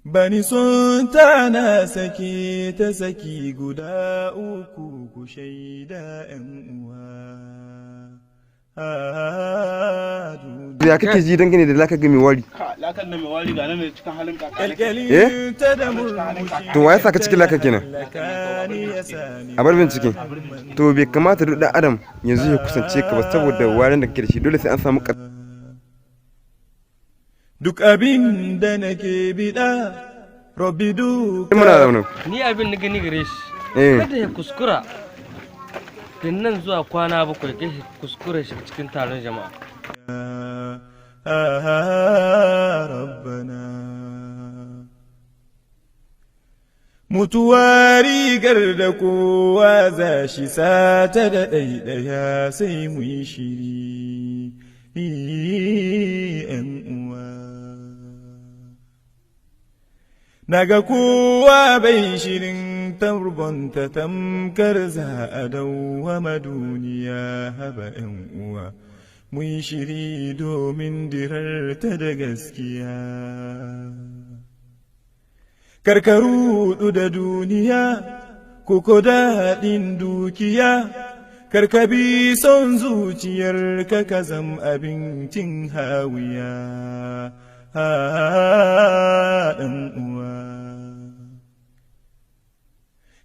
Bani sun tana sake ta saki guda uku ku shaida ‘yan uwa. Ya kake ji dangane da laka ga mai wari? Lakan da mai wari ga nan cikin halin kaka. Ta da murmushi. To waye saka cikin laka kenan? A bar bincike. To bai kamata duk dan adam yanzu ya kusance ka ba saboda warin da kake da shi dole sai an samu duk abin da nake bida Rabbi duka. Ni abin da gani gare shi. Kada ya kuskura. Din nan zuwa kwana bakwai kai kuskure shi cikin taron jama'a. Rabbana mutuwa rigar da kowa za shi sata da ɗaiɗaya sai mu yi shiri ‘yan uwa. Naga kowa bai shirin turbonta tamkar za a dawwama duniya haba ‘yan uwa. Mu yi shiri domin dirarta da gaskiya. Karkaru da duniya, kuko daɗin dukiya, karkabi son zuciyarka ka zam abincin hawiya, ɗan uwa.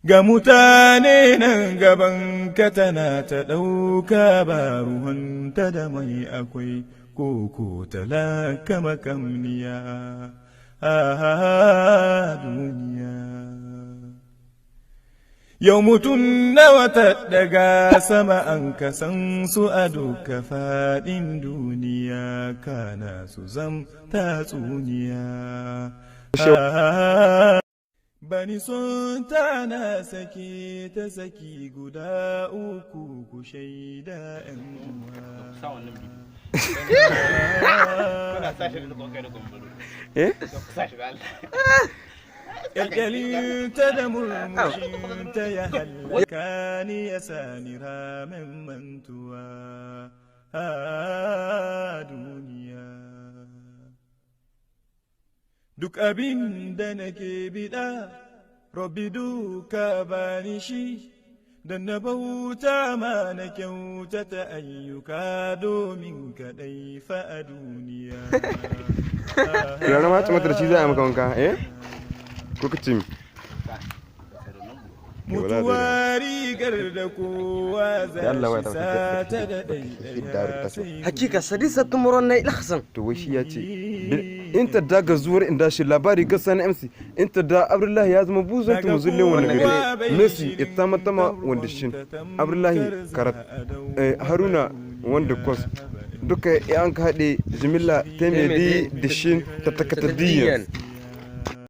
Ga mutane nan gaban ka tana ta ɗauka ba ruwanta da mai akwai, koko talaka makamniya. Duniya. Yau mutum nawa ta daga sama an kasan su a duka faɗin duniya kana su zam tatsuniya. Bani sun tana sake ta saki guda uku ku shaida ‘yan uwa. Ƙyalƙyalinta da murmushinta ya hallaka ni ya sani ramen mantuwa a duniya. Duk abin da nake biɗa, Rabbi duka bani shi, dan na bauta ma na kyautata ayyuka domin kaɗai fa a duniya. Yana ma ta matar shi za a maka wanka, ko ka ce mi? Mutuwa rigar da kowa za shi sata da ɗaiɗaya. Hakika sadisa tumuron na ilhassan. To wai shi ya ce in ta daga zuwar inda shi labari gasa na MC in ta da Abdullahi ya zama buzon ta muzullin wani gari Messi ita matama wanda shin Abdullahi karat Haruna wanda kwas duka an ka haɗe jimilla ta mai da shin ta takatadiyyar